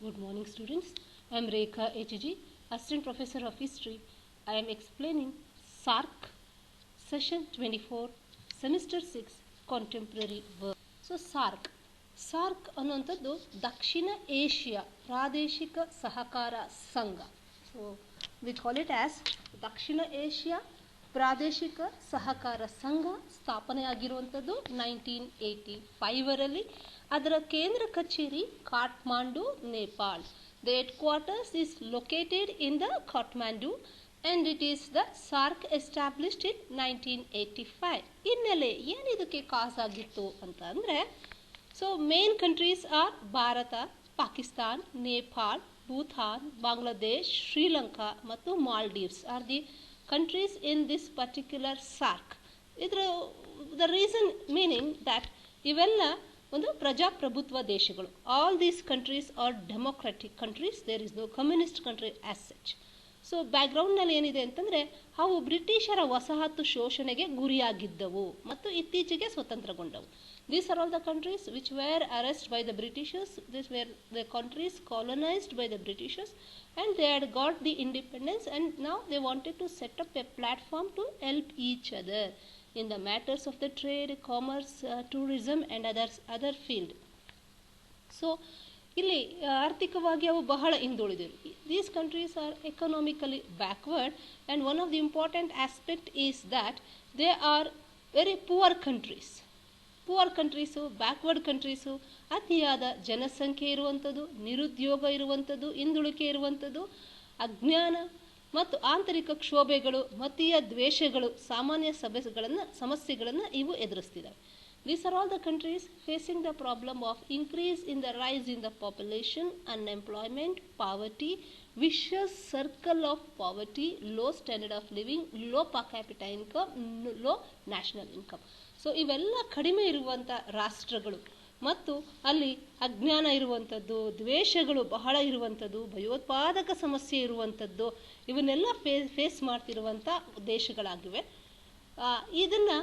Good morning, students. I am Rekha HG, Assistant Professor of History. I am explaining SARC, Session 24, Semester 6, Contemporary Work. So, SARC ಅನ್ನುವಂಥದ್ದು ದಕ್ಷಿಣ Asia ಪ್ರಾದೇಶಿಕ ಸಹಕಾರ ಸಂಘ. So, we call it as Dakshina Asia ಪ್ರಾದೇಶಿಕ ಸಹಕಾರ ಸಂಘ. ಸ್ಥಾಪನೆಯಾಗಿರುವಂಥದ್ದು 1985ರಲ್ಲಿ. ಅದರ ಕೇಂದ್ರ ಕಚೇರಿ Kathmandu, Nepal. The headquarters is located in the Kathmandu and it is the SARC established in 1985. ಹಿನ್ನೆಲೆ ಏನಿದಕ್ಕೆ ಕಾಸ್ ಆಗಿತ್ತು ಅಂತ ಅಂದರೆ, so main countries are Bharat, Pakistan, Nepal, Bhutan, Bangladesh, Sri Lanka ಮತ್ತು Maldives are the countries in this particular SARC. The reason meaning that ಇವೆಲ್ಲ ಒಂದು ಪ್ರಜಾಪ್ರಭುತ್ವ ದೇಶಗಳು. All these countries are democratic countries. There is no communist country as such. So ಬ್ಯಾಕ್ಗ್ರೌಂಡ್ನಲ್ಲಿ ಏನಿದೆ ಅಂತಂದರೆ, ಅವು ಬ್ರಿಟಿಷರ ವಸಾಹತು ಶೋಷಣೆಗೆ ಗುರಿಯಾಗಿದ್ದವು ಮತ್ತು ಇತ್ತೀಚೆಗೆ ಸ್ವತಂತ್ರಗೊಂಡವು. These are all the countries which were arrested by the Britishers. These were the countries colonized by the Britishers and they had got the independence and now they wanted to set up a platform to help each other in the matters of the trade, commerce, tourism and other field. So ಇಲ್ಲಿ ಆರ್ಥಿಕವಾಗಿ ಅವು ಬಹಳ ಹಿಂದುಳಿದಿವೆ. These countries are economically backward and one of the important aspect is that they are very poor countries. Poor countries, backward countries, ಅತಿಯಾದ ಜನಸಂಖ್ಯೆ ಇರುವಂಥದ್ದು, ನಿರುದ್ಯೋಗ ಇರುವಂಥದ್ದು, ಹಿಂದುಳಿಕೆ ಇರುವಂಥದ್ದು, ಅಜ್ಞಾನ ಮತ್ತು ಆಂತರಿಕ ಕ್ಷೋಭೆಗಳು, ಮತೀಯ ದ್ವೇಷಗಳು, ಸಾಮಾನ್ಯ ಸಮಸ್ಯೆಗಳನ್ನು ಇವು ಎದುರಿಸ್ತಿದ್ದಾವೆ. These are all the countries facing the problem of increase in the rise in the population, unemployment, poverty, vicious circle of poverty, low standard of living, low per capita income, low national income. So ಇವೆಲ್ಲ ಕಡಿಮೆ ಇರುವಂಥ ರಾಷ್ಟ್ರಗಳು ಮತ್ತು ಅಲ್ಲಿ ಅಜ್ಞಾನ ಇರುವಂಥದ್ದು, ದ್ವೇಷಗಳು ಬಹಳ ಇರುವಂಥದ್ದು, ಭಯೋತ್ಪಾದಕ ಸಮಸ್ಯೆ ಇರುವಂಥದ್ದು, ಇವನ್ನೆಲ್ಲ ಫೇಸ್ ಮಾಡ್ತಿರುವಂಥ ದೇಶಗಳಾಗಿವೆ. ಇದನ್ನು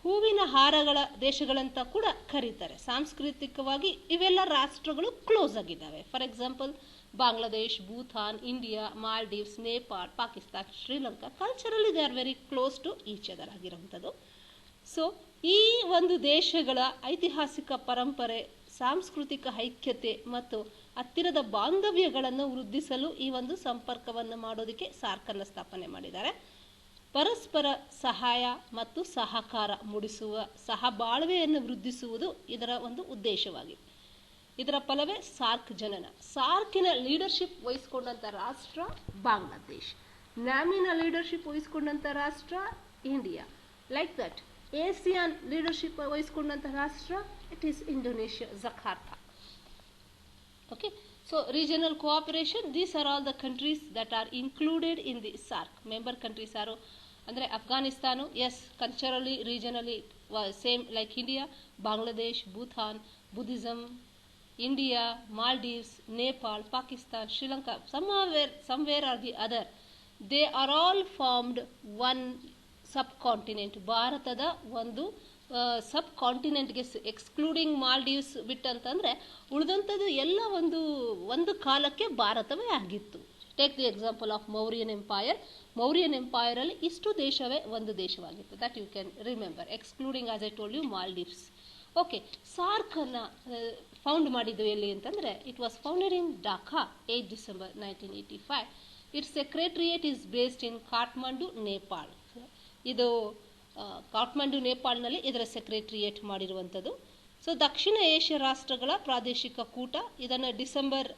ಹೂವಿನ ಹಾರಗಳ ದೇಶಗಳಂತ ಕೂಡ ಕರೀತಾರೆ. ಸಾಂಸ್ಕೃತಿಕವಾಗಿ ಇವೆಲ್ಲ ರಾಷ್ಟ್ರಗಳು ಕ್ಲೋಸ್ ಆಗಿದ್ದಾವೆ. For example Bangladesh, Bhutan, India, Maldives, Nepal, Pakistan, Sri Lanka culturally they are very close to each other ಆಗಿರುವಂಥದ್ದು. ಸೊ ಈ ಒಂದು ದೇಶಗಳ ಐತಿಹಾಸಿಕ ಪರಂಪರೆ, ಸಾಂಸ್ಕೃತಿಕ ಐಕ್ಯತೆ ಮತ್ತು ಹತ್ತಿರದ ಬಾಂಧವ್ಯಗಳನ್ನು ವೃದ್ಧಿಸಲು ಈ ಒಂದು ಸಂಪರ್ಕವನ್ನು ಮಾಡೋದಕ್ಕೆ ಸಾರ್ಕನ್ನು ಸ್ಥಾಪನೆ ಮಾಡಿದ್ದಾರೆ. ಪರಸ್ಪರ ಸಹಾಯ ಮತ್ತು ಸಹಕಾರ ಮೂಡಿಸುವ, ಸಹಬಾಳ್ವೆಯನ್ನು ವೃದ್ಧಿಸುವುದು ಇದರ ಒಂದು ಉದ್ದೇಶವಾಗಿದೆ. ಇದರ ಫಲವೇ ಸಾರ್ಕ್ ಜನನ. ಸಾರ್ಕಿನ ಲೀಡರ್ಶಿಪ್ ವಹಿಸಿಕೊಂಡಂಥ ರಾಷ್ಟ್ರ ಬಾಂಗ್ಲಾದೇಶ್, ನ್ಯಾಮಿನ ಲೀಡರ್ಶಿಪ್ ವಹಿಸಿಕೊಂಡಂಥ ರಾಷ್ಟ್ರ India. Like that ASEAN leadership ವಹಿಸಿಕೊಂಡಂಥ ರಾಷ್ಟ್ರ it is Indonesia, Jakarta. Okay, so regional cooperation, these are all the countries that are included in the SAARC. Member countries ಯಾರು ಅಂದರೆ Afghanistan, as culturally regionally same like India, Bangladesh, Bhutan, Buddhism, India, Maldives, Nepal, Pakistan, Sri Lanka, somewhere or the other they are all formed one sub continent. ಭಾರತದ ಒಂದು ಸಬ್ ಕಾಂಟಿನೆಂಟ್ಗೆ excluding Maldives ಬಿಟ್ಟಂತಂದರೆ ಉಳಿದಂಥದ್ದು ಎಲ್ಲ ಒಂದು ಕಾಲಕ್ಕೆ ಭಾರತವೇ ಆಗಿತ್ತು. Take the example of Mauryan empire. Mauryan ಎಂಪೈರಲ್ಲಿ ಇಷ್ಟು ದೇಶವೇ ಒಂದು ದೇಶವಾಗಿತ್ತು. That you can remember, excluding as I told you Maldives. Okay, ಸಾರ್ಕನ್ನು ಫೌಂಡ್ ಮಾಡಿದ್ದು ಎಲ್ಲಿ ಅಂತಂದರೆ, it was founded in Dhaka 8 December 1985. Its secretariat is based in Kathmandu, Nepal. ಇದು ಕಾಠ್ಮಂಡು, ನೇಪಾಳ್ನಲ್ಲಿ ಇದರ ಸೆಕ್ರೆಟರಿಯೇಟ್ ಮಾಡಿರುವಂಥದ್ದು. ಸೊ ದಕ್ಷಿಣ ಏಷ್ಯಾ ರಾಷ್ಟ್ರಗಳ ಪ್ರಾದೇಶಿಕ ಕೂಟ ಇದನ್ನು ಡಿಸೆಂಬರ್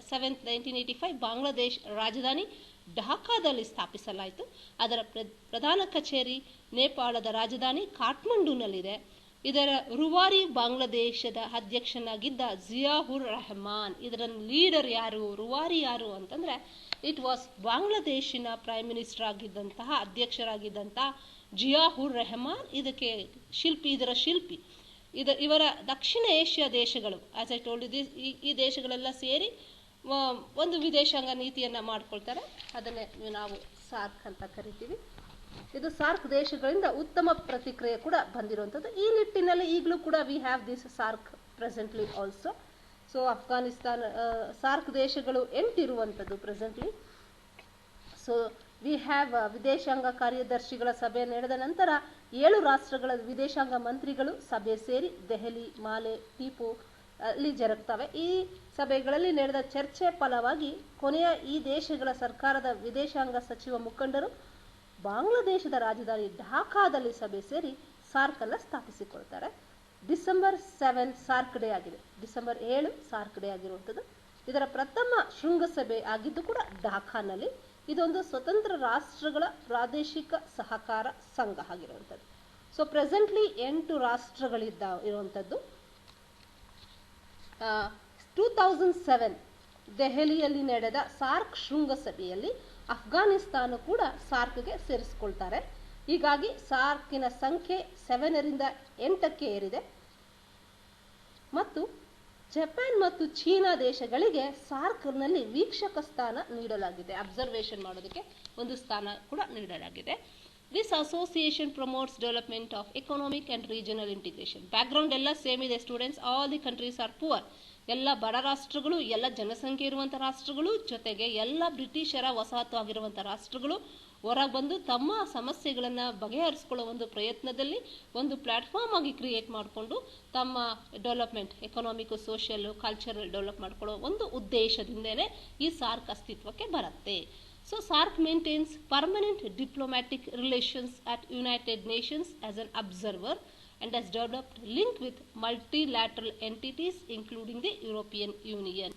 7, 1985 ಬಾಂಗ್ಲಾದೇಶ್ ರಾಜಧಾನಿ ಢಾಕಾದಲ್ಲಿ ಸ್ಥಾಪಿಸಲಾಯಿತು. ಅದರ ಪ್ರಧಾನ ಕಚೇರಿ ನೇಪಾಳದ ರಾಜಧಾನಿ ಕಾಠ್ಮಂಡುನಲ್ಲಿದೆ. ಇದರ ರೂವಾರಿ ಬಾಂಗ್ಲಾದೇಶದ ಅಧ್ಯಕ್ಷನಾಗಿದ್ದ ಜಿಯಾಹುರ್ ರೆಹಮಾನ್. ಇದರ ಲೀಡರ್ ಯಾರು, ರೂವಾರಿ ಯಾರು ಅಂತಂದರೆ, ಇಟ್ ವಾಸ್ ಬಾಂಗ್ಲಾದೇಶಿನ ಪ್ರೈಮ್ ಮಿನಿಸ್ಟರ್ ಆಗಿದ್ದಂತಹ, ಅಧ್ಯಕ್ಷರಾಗಿದ್ದಂತಹ ಜಿಯಾಹುರ್ ರೆಹಮಾನ್ ಇದಕ್ಕೆ ಇದರ ಶಿಲ್ಪಿ. ಇವರ ದಕ್ಷಿಣ ಏಷ್ಯಾ ದೇಶಗಳು, ಆಸ್ ಐ ಟೋಲ್ಡ್ ದಿಸ್, ಈ ದೇಶಗಳೆಲ್ಲ ಸೇರಿ ಒಂದು ವಿದೇಶಾಂಗ ನೀತಿಯನ್ನು ಮಾಡ್ಕೊಳ್ತಾರೆ. ಅದನ್ನೇ ನಾವು ಸಾರ್ಕ್ ಅಂತ ಕರಿತೀವಿ. ಇದು ಸಾರ್ಕ್ ದೇಶಗಳಿಂದ ಉತ್ತಮ ಪ್ರತಿಕ್ರಿಯೆ ಕೂಡ ಬಂದಿರುವಂಥದ್ದು. ಈ ನಿಟ್ಟಿನಲ್ಲಿ ಈಗಲೂ ಕೂಡ we have this SAARC presently also. So Afghanistan SAARC ದೇಶಗಳು 8 ಇರುವಂಥದ್ದು ಪ್ರೆಸೆಂಟ್ಲಿ. ಸೊ ವಿ ಹ್ಯಾವ್ ವಿದೇಶಾಂಗ ಕಾರ್ಯದರ್ಶಿಗಳ ಸಭೆ ನಡೆದ ನಂತರ 7 ರಾಷ್ಟ್ರಗಳ ವಿದೇಶಾಂಗ ಮಂತ್ರಿಗಳು ಸಭೆ ಸೇರಿ ದೆಹಲಿ, ಮಾಲೆ, ಟಿಪು ಅಲ್ಲಿ ಜರುಗ್ತವೆ. ಈ ಸಭೆಗಳಲ್ಲಿ ನಡೆದ ಚರ್ಚೆ ಫಲವಾಗಿ ಕೊನೆಯ ಈ ದೇಶಗಳ ಸರ್ಕಾರದ ವಿದೇಶಾಂಗ ಸಚಿವ ಮುಖಂಡರು ಬಾಂಗ್ಲಾದೇಶದ ರಾಜಧಾನಿ ಢಾಕಾದಲ್ಲಿ ಸಭೆ ಸೇರಿ ಸಾರ್ಕ್ ಅನ್ನು ಸ್ಥಾಪಿಸಿಕೊಳ್ತಾರೆ. ಡಿಸೆಂಬರ್ 7 ಸಾರ್ಕ್ ಡೇ ಆಗಿದೆ. ಡಿಸೆಂಬರ್ 7 ಸಾರ್ಕ್ ಡೇ ಆಗಿರುವಂಥದ್ದು. ಇದರ ಪ್ರಥಮ ಶೃಂಗಸಭೆ ಆಗಿದ್ದು ಕೂಡ ಢಾಕಾನಲ್ಲಿ. ಇದೊಂದು ಸ್ವತಂತ್ರ ರಾಷ್ಟ್ರಗಳ ಪ್ರಾದೇಶಿಕ ಸಹಕಾರ ಸಂಘ ಆಗಿರುವಂಥದ್ದು. ಸೊ ಪ್ರೆಸೆಂಟ್ಲಿ 8 ಇರುವಂಥದ್ದು. 2007 ದೆಹಲಿಯಲ್ಲಿ ನಡೆದ ಸಾರ್ಕ್ ಶೃಂಗಸಭೆಯಲ್ಲಿ ಅಫ್ಘಾನಿಸ್ತಾನ ಕೂಡ ಸಾರ್ಕ್ಗೆ ಸೇರಿಸಿಕೊಳ್ತಾರೆ. ಹೀಗಾಗಿ ಸಾರ್ಕಿನ ಸಂಖ್ಯೆ 7ರಿಂದ 8ಕ್ಕೆ ಏರಿದೆ. ಮತ್ತು ಜಪಾನ್ ಮತ್ತು ಚೀನಾ ದೇಶಗಳಿಗೆ ಸಾರ್ಕ್ನಲ್ಲಿ ವೀಕ್ಷಕ ಸ್ಥಾನ ನೀಡಲಾಗಿದೆ. ಅಬ್ಸರ್ವೇಷನ್ ಮಾಡೋದಕ್ಕೆ ಒಂದು ಸ್ಥಾನ ಕೂಡ ನೀಡಲಾಗಿದೆ. This association promotes development of economic and regional integration. Background ಎಲ್ಲ ಸೇಮ್ ಇದೆ students. All the countries are poor. ಎಲ್ಲ ಬಡ ರಾಷ್ಟ್ರಗಳು, ಎಲ್ಲ ಜನಸಂಖ್ಯೆ ಇರುವಂಥ ರಾಷ್ಟ್ರಗಳು, ಜೊತೆಗೆ ಎಲ್ಲ ಬ್ರಿಟಿಷರ ವಸಾಹತು ಆಗಿರುವಂಥ ರಾಷ್ಟ್ರಗಳು ಹೊರಗೆ ಬಂದು ತಮ್ಮ ಸಮಸ್ಯೆಗಳನ್ನು ಬಗೆಹರಿಸ್ಕೊಳ್ಳೋ ಒಂದು ಪ್ರಯತ್ನದಲ್ಲಿ ಒಂದು ಪ್ಲಾಟ್ಫಾರ್ಮ್ ಆಗಿ ಕ್ರಿಯೇಟ್ ಮಾಡಿಕೊಂಡು ತಮ್ಮ development, economic, social, cultural develop ಮಾಡ್ಕೊಳ್ಳೋ ಒಂದು ಉದ್ದೇಶದಿಂದನೇ ಈ ಸಾರ್ಕ್ ಅಸ್ತಿತ್ವಕ್ಕೆ ಬರುತ್ತೆ. So SAARC maintains permanent diplomatic relations at United Nations as an observer and has developed link with multilateral entities including the European Union.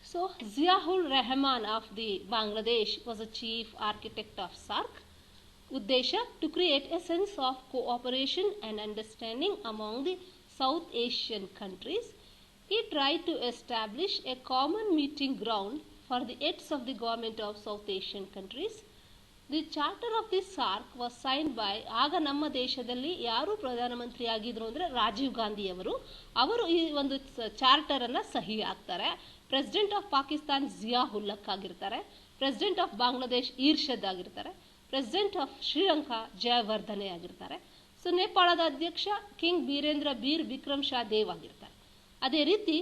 So Ziaur Rahman of the Bangladesh was a chief architect of SAARC. Uddesha to create a sense of cooperation and understanding among the South Asian countries. He tried to establish a common meeting ground for the heads of the government of South Asian countries. The charter of the SAARC was signed by, ಆಗ ನಮ್ಮ ದೇಶದಲ್ಲಿ ಯಾರು ಪ್ರಧಾನಮಂತ್ರಿ ಆಗಿದ್ರು ಅಂದರೆ ರಾಜೀವ್ ಗಾಂಧಿಯವರು. ಅವರು ಈ ಒಂದು ಚಾರ್ಟರನ್ನು ಸಹಿ ಹಾಕ್ತಾರೆ. ಪ್ರೆಸಿಡೆಂಟ್ ಆಫ್ ಪಾಕಿಸ್ತಾನ್ ಜಿಯಾ ಉಲ್ ಹಕ್ ಆಗಿರ್ತಾರೆ. ಪ್ರೆಸಿಡೆಂಟ್ ಆಫ್ ಬಾಂಗ್ಲಾದೇಶ್ ಈರ್ಷದ್ ಆಗಿರ್ತಾರೆ. ಪ್ರೆಸಿಡೆಂಟ್ ಆಫ್ ಶ್ರೀಲಂಕಾ ಜಯವರ್ಧನೆ ಆಗಿರ್ತಾರೆ. ಸೊ ನೇಪಾಳದ ಅಧ್ಯಕ್ಷ ಕಿಂಗ್ ಬೀರೇಂದ್ರ ಬೀರ್ ಬಿಕ್ರಮ್ ಶಾ ದೇವ್ ಆಗಿರ್ತಾರೆ. ಅದೇ ರೀತಿ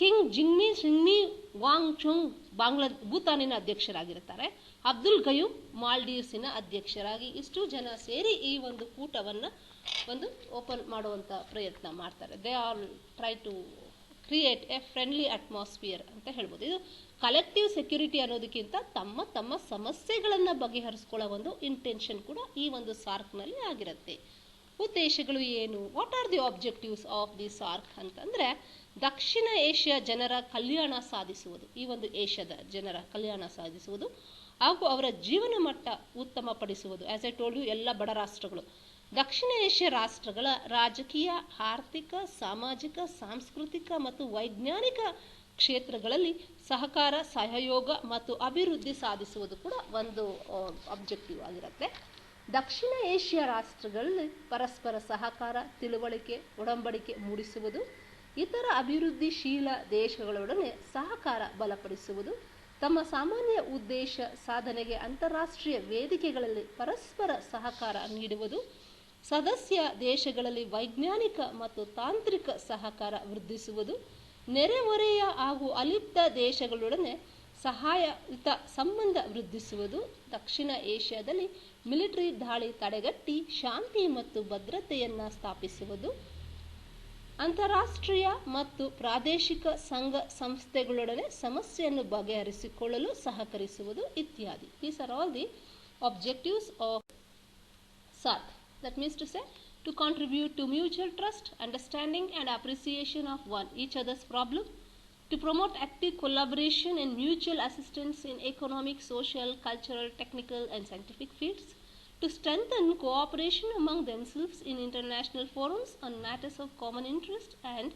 ಕಿಂಗ್ ಜಿಂಗ್ಮಿ ವಾಂಗ್ ಚುಂಗ್ ಭೂತಾನಿನ ಅಧ್ಯಕ್ಷರಾಗಿರ್ತಾರೆ. ಅಬ್ದುಲ್ ಗಯೂಮ್ ಮಾಲ್ಡೀವ್ಸಿನ ಅಧ್ಯಕ್ಷರಾಗಿ ಇಷ್ಟು ಜನ ಸೇರಿ ಈ ಒಂದು ಕೂಟವನ್ನು ಒಂದು ಓಪನ್ ಮಾಡುವಂಥ ಪ್ರಯತ್ನ ಮಾಡ್ತಾರೆ. They all try to create a friendly atmosphere ಅಂತ ಹೇಳ್ಬೋದು. ಇದು ಕಲೆಕ್ಟಿವ್ ಸೆಕ್ಯೂರಿಟಿ ಅನ್ನೋದಕ್ಕಿಂತ ತಮ್ಮ ತಮ್ಮ ಸಮಸ್ಯೆಗಳನ್ನು ಬಗೆಹರಿಸ್ಕೊಳ್ಳೋ ಒಂದು ಇಂಟೆನ್ಷನ್ ಕೂಡ ಈ ಒಂದು ಸಾರ್ಕ್ನಲ್ಲಿ ಆಗಿರುತ್ತೆ. ಉದ್ದೇಶಗಳು ಏನು? What are the objectives of the SAARC ಅಂತಂದರೆ, ದಕ್ಷಿಣ ಏಷ್ಯಾ ಜನರ ಕಲ್ಯಾಣ ಸಾಧಿಸುವುದು, ಈ ಒಂದು ಏಷ್ಯಾದ ಜನರ ಕಲ್ಯಾಣ ಸಾಧಿಸುವುದು ಹಾಗೂ ಅವರ ಜೀವನ ಮಟ್ಟ ಉತ್ತಮಪಡಿಸುವುದು. ಆಸ್ ಐ ಟೋಲ್ಡ್ ಯು, ಎಲ್ಲ ಬಡ ರಾಷ್ಟ್ರಗಳು, ದಕ್ಷಿಣ ಏಷ್ಯಾ ರಾಷ್ಟ್ರಗಳ ರಾಜಕೀಯ, ಆರ್ಥಿಕ, ಸಾಮಾಜಿಕ, ಸಾಂಸ್ಕೃತಿಕ ಮತ್ತು ವೈಜ್ಞಾನಿಕ ಕ್ಷೇತ್ರಗಳಲ್ಲಿ ಸಹಕಾರ, ಸಹಯೋಗ ಮತ್ತು ಅಭಿವೃದ್ಧಿ ಸಾಧಿಸುವುದು ಕೂಡ ಒಂದು ಆಬ್ಜೆಕ್ಟಿವ್ ಆಗಿರುತ್ತೆ. ದಕ್ಷಿಣ ಏಷ್ಯಾ ರಾಷ್ಟ್ರಗಳಲ್ಲಿ ಪರಸ್ಪರ ಸಹಕಾರ, ತಿಳುವಳಿಕೆ, ಒಡಂಬಡಿಕೆ ಮೂಡಿಸುವುದು, ಇತರ ಅಭಿವೃದ್ಧಿಶೀಲ ದೇಶಗಳೊಡನೆ ಸಹಕಾರ ಬಲಪಡಿಸುವುದು, ತಮ್ಮ ಸಾಮಾನ್ಯ ಉದ್ದೇಶ ಸಾಧನೆಗೆ ಅಂತಾರಾಷ್ಟ್ರೀಯ ವೇದಿಕೆಗಳಲ್ಲಿ ಪರಸ್ಪರ ಸಹಕಾರ ನೀಡುವುದು, ಸದಸ್ಯ ದೇಶಗಳಲ್ಲಿ ವೈಜ್ಞಾನಿಕ ಮತ್ತು ತಾಂತ್ರಿಕ ಸಹಕಾರ ವೃದ್ಧಿಸುವುದು, ನೆರೆಹೊರೆಯ ಹಾಗೂ ಅಲಿಪ್ತ ದೇಶಗಳೊಡನೆ ಸಹಾಯಯುತ ಸಂಬಂಧ ವೃದ್ಧಿಸುವುದು, ದಕ್ಷಿಣ ಏಷ್ಯಾದಲ್ಲಿ ಮಿಲಿಟರಿ ದಾಳಿ ತಡೆಗಟ್ಟಿ ಶಾಂತಿ ಮತ್ತು ಭದ್ರತೆಯನ್ನು ಸ್ಥಾಪಿಸುವುದು, ಅಂತಾರಾಷ್ಟ್ರೀಯ ಮತ್ತು ಪ್ರಾದೇಶಿಕ ಸಂಘ ಸಂಸ್ಥೆಗಳೊಡನೆ ಸಮಸ್ಯೆಯನ್ನು ಬಗೆಹರಿಸಿಕೊಳ್ಳಲು ಸಹಕರಿಸುವುದು ಇತ್ಯಾದಿ. These are all the objectives of SAARC. That means to say, to contribute to mutual trust, understanding and appreciation of each other's problem, to promote active collaboration and mutual assistance in economic, social, cultural, technical and scientific fields, to strengthen cooperation among themselves in international forums on matters of common interest, and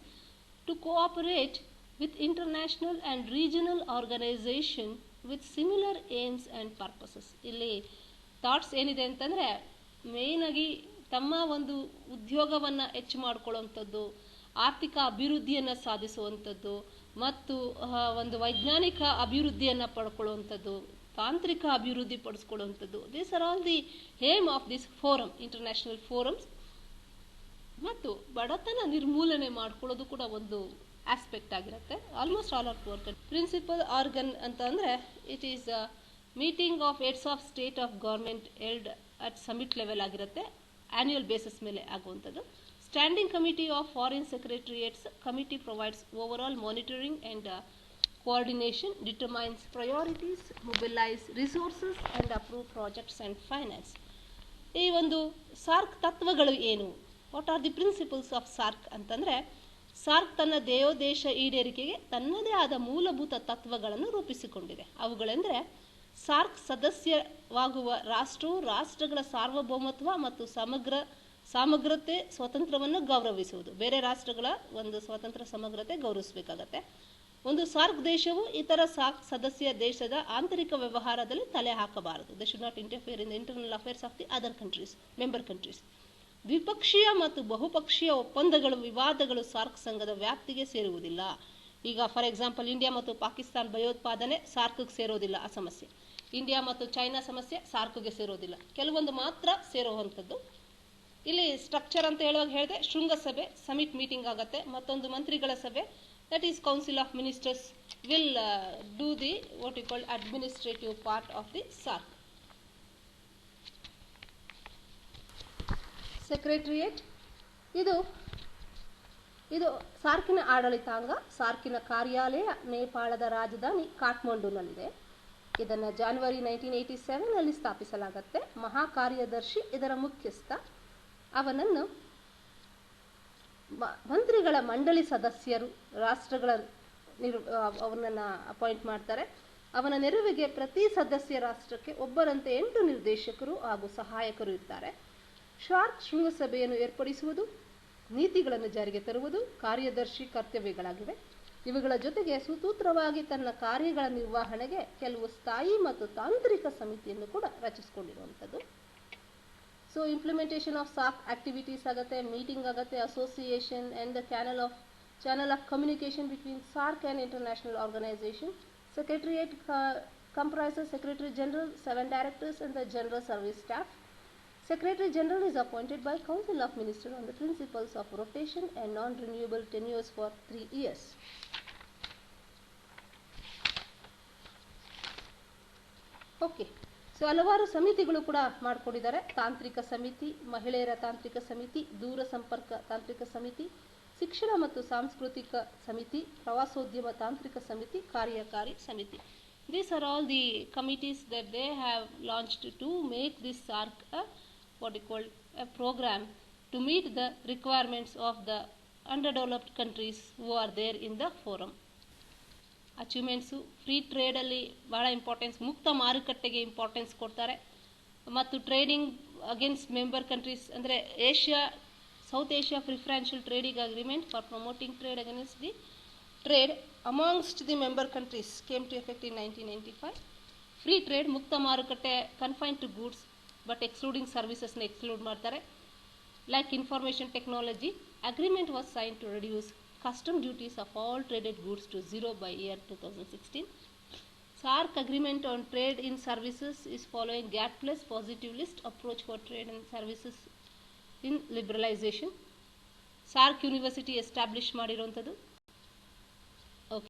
to cooperate with international and regional organizations with similar aims and purposes. ಇಲ್ಲಿ thoughts ಏನಿದೆ ಅಂತಂದರೆ, ಮೇಯ್ನಾಗಿ ತಮ್ಮ ಒಂದು ಉದ್ಯೋಗವನ್ನು ಹೆಚ್ಚು ಮಾಡಿಕೊಳ್ಳುವಂಥದ್ದು, ಆರ್ಥಿಕ ಅಭಿವೃದ್ಧಿಯನ್ನು ಸಾಧಿಸುವಂಥದ್ದು ಮತ್ತು ಒಂದು ವೈಜ್ಞಾನಿಕ ಅಭಿವೃದ್ಧಿಯನ್ನು ಪಡ್ಕೊಳ್ಳುವಂಥದ್ದು, ತಾಂತ್ರಿಕ ಅಭಿವೃದ್ಧಿ ಪಡಿಸ್ಕೊಳ್ಳುವಂಥದ್ದು. These are all the aim of this forum, international forums. ಮತ್ತು ಬಡತನ ನಿರ್ಮೂಲನೆ ಮಾಡ್ಕೊಳ್ಳೋದು ಕೂಡ ಒಂದು ಆಸ್ಪೆಕ್ಟ್ ಆಗಿರುತ್ತೆ. Almost all are poor countries. Principal organ ಅಂತ ಅಂದರೆ it is meeting of heads of state of government held at summit level ಆಗಿರುತ್ತೆ, ಆನ್ಯುವಲ್ ಬೇಸಿಸ್ ಮೇಲೆ ಆಗುವಂಥದ್ದು. Standing committee of foreign secretariats committee provides over all monitoring and coordination, determines priorities, mobilize resources and approve projects and finance. ಈ ಒಂದು SAARC ತತ್ವಗಳು ಏನು, what are the principles of SAARC ಅಂತಂದರೆ, SAARC ತನ್ನ ದೇಶ ಈಡೇರಿಕೆಗೆ ತನ್ನದೇ ಆದ ಮೂಲಭೂತ ತತ್ವಗಳನ್ನು ರೂಪಿಸಿಕೊಂಡಿದೆ. ಅವುಗಳೆಂದರೆ ಸಾರ್ಕ್ ಸದಸ್ಯವಾಗುವ ರಾಷ್ಟ್ರವು ರಾಷ್ಟ್ರಗಳ ಸಾರ್ವಭೌಮತ್ವ ಮತ್ತು ಸಮಗ್ರತೆ ಸ್ವಾತಂತ್ರ್ಯವನ್ನು ಗೌರವಿಸುವುದು. ಬೇರೆ ರಾಷ್ಟ್ರಗಳ ಒಂದು ಸ್ವಾತಂತ್ರ್ಯ ಸಮಗ್ರತೆ ಗೌರವಿಸಬೇಕಾಗತ್ತೆ. ಒಂದು ಸಾರ್ಕ್ ದೇಶವು ಇತರ ಸಾರ್ಕ್ ಸದಸ್ಯ ದೇಶದ ಆಂತರಿಕ ವ್ಯವಹಾರದಲ್ಲಿ ತಲೆ ಹಾಕಬಾರದು. They should not interfere in the internal affairs of the other countries, member countries. ದ್ವಿಪಕ್ಷೀಯ ಮತ್ತು ಬಹುಪಕ್ಷೀಯ ಒಪ್ಪಂದಗಳು, ವಿವಾದಗಳು ಸಾರ್ಕ್ ಸಂಘದ ವ್ಯಾಪ್ತಿಗೆ ಸೇರುವುದಿಲ್ಲ. ಈಗ ಫಾರ್ ಎಕ್ಸಾಂಪಲ್ ಇಂಡಿಯಾ ಮತ್ತು ಪಾಕಿಸ್ತಾನ ಭಯೋತ್ಪಾದನೆ ಸಾರ್ಕ್ಗೆ ಸೇರೋದಿಲ್ಲ, ಆ ಸಮಸ್ಯೆ. ಇಂಡಿಯಾ ಮತ್ತು ಚೈನಾ ಸಮಸ್ಯೆ ಸಾರ್ಕ್ಗೆ ಸೇರೋದಿಲ್ಲ, ಕೆಲವೊಂದು ಮಾತ್ರ ಸೇರುವಂಥದ್ದು. ಇಲ್ಲಿ ಸ್ಟ್ರಕ್ಚರ್ ಅಂತ ಹೇಳುವಾಗ ಹೇಳಿದೆ, ಶೃಂಗಸಭೆ ಸಮಿಟ್ ಮೀಟಿಂಗ್ ಆಗುತ್ತೆ, ಮತ್ತೊಂದು ಮಂತ್ರಿಗಳ ಸಭೆ, that is council of ministers will do the what you call administrative part of the SARC. Secretariat ಇದು ಸಾರ್ಕಿನ ಆಡಳಿತಾಂಗ. ಸಾರ್ಕಿನ ಕಾರ್ಯಾಲಯ ನೇಪಾಳದ ರಾಜಧಾನಿ ಕಾಠ್ಮಂಡುನಲ್ಲಿದೆ. ಇದನ್ನು ಜನವರಿ 1987 ಸ್ಥಾಪಿಸಲಾಗುತ್ತೆ. ಮಹಾ ಕಾರ್ಯದರ್ಶಿ ಇದರ ಮುಖ್ಯಸ್ಥ. ಅವನನ್ನು ಮಂತ್ರಿಗಳ ಮಂಡಳಿ ಸದಸ್ಯರು ರಾಷ್ಟ್ರಗಳ ಅವನನ್ನು ಅಪಾಯಿಂಟ್ ಮಾಡ್ತಾರೆ. ಅವನ ನೆರವಿಗೆ ಪ್ರತಿ ಸದಸ್ಯ ರಾಷ್ಟ್ರಕ್ಕೆ ಒಬ್ಬರಂತೆ 8 ನಿರ್ದೇಶಕರು ಹಾಗೂ ಸಹಾಯಕರು ಇರ್ತಾರೆ. ಸಾರ್ಕ್ ಶೃಂಗಸಭೆಯನ್ನು ಏರ್ಪಡಿಸುವುದು, ನೀತಿಗಳನ್ನು ಜಾರಿಗೆ ತರುವುದು ಕಾರ್ಯದರ್ಶಿ ಕರ್ತವ್ಯಗಳಾಗಿವೆ. ಇವುಗಳ ಜೊತೆಗೆ ಸುಸೂತ್ರವಾಗಿ ತನ್ನ ಕಾರ್ಯಗಳ ನಿರ್ವಹಣೆಗೆ ಕೆಲವು ಸ್ಥಾಯಿ ಮತ್ತು ತಾಂತ್ರಿಕ ಸಮಿತಿಯನ್ನು ಕೂಡ ರಚಿಸಿಕೊಂಡಿರುವಂಥದ್ದು. So implementation of SAARC activities ಆಗುತ್ತೆ, ಮೀಟಿಂಗ್ ಆಗುತ್ತೆ, association and the channel of communication between SAARC and international organisation. Secretariat comprises Secretary General, 7 directors and the General Service Staff. Secretary General is appointed by Council of Ministers on the principles of rotation and non-renewable tenures for 3 years. Okay. So ಹಲವಾರು ಸಮಿತಿಗಳು ಕೂಡ ಮಾಡಿಕೊಂಡಿದ್ದಾರೆ. ತಾಂತ್ರಿಕ ಸಮಿತಿ, ಮಹಿಳೆಯರ ತಾಂತ್ರಿಕ ಸಮಿತಿ, ದೂರ ಸಂಪರ್ಕ ತಾಂತ್ರಿಕ ಸಮಿತಿ, ಶಿಕ್ಷಣ ಮತ್ತು ಸಾಂಸ್ಕೃತಿಕ ಸಮಿತಿ, ಪ್ರವಾಸೋದ್ಯಮ ತಾಂತ್ರಿಕ ಸಮಿತಿ, ಕಾರ್ಯಕಾರಿ ಸಮಿತಿ. These are all the committees that they have launched to make this SARC a program to meet the requirements of the underdeveloped countries who are there in the forum. Achievements, free ಟ್ರೇಡಲ್ಲಿ ಭಾಳ importance, ಮುಕ್ತ ಮಾರುಕಟ್ಟೆಗೆ importance ಕೊಡ್ತಾರೆ. ಮತ್ತು trading against member countries ಅಂದರೆ South Asia preferential trading agreement for promoting trade against the trade amongst the member countries came to effect in 1995. Free trade, ಮುಕ್ತ ಮಾರುಕಟ್ಟೆ, confine to goods but excluding ಸರ್ವಿಸಸ್ನ exclude ಮಾಡ್ತಾರೆ. Like information technology, agreement was sign to reduce custom duties of all traded goods to 0 by year 2016. SARC agreement on trade in services is following GATT plus positivist approach for trade and services in liberalization. SARC university establish ಮಾಡಿರುವಂಥದ್ದು.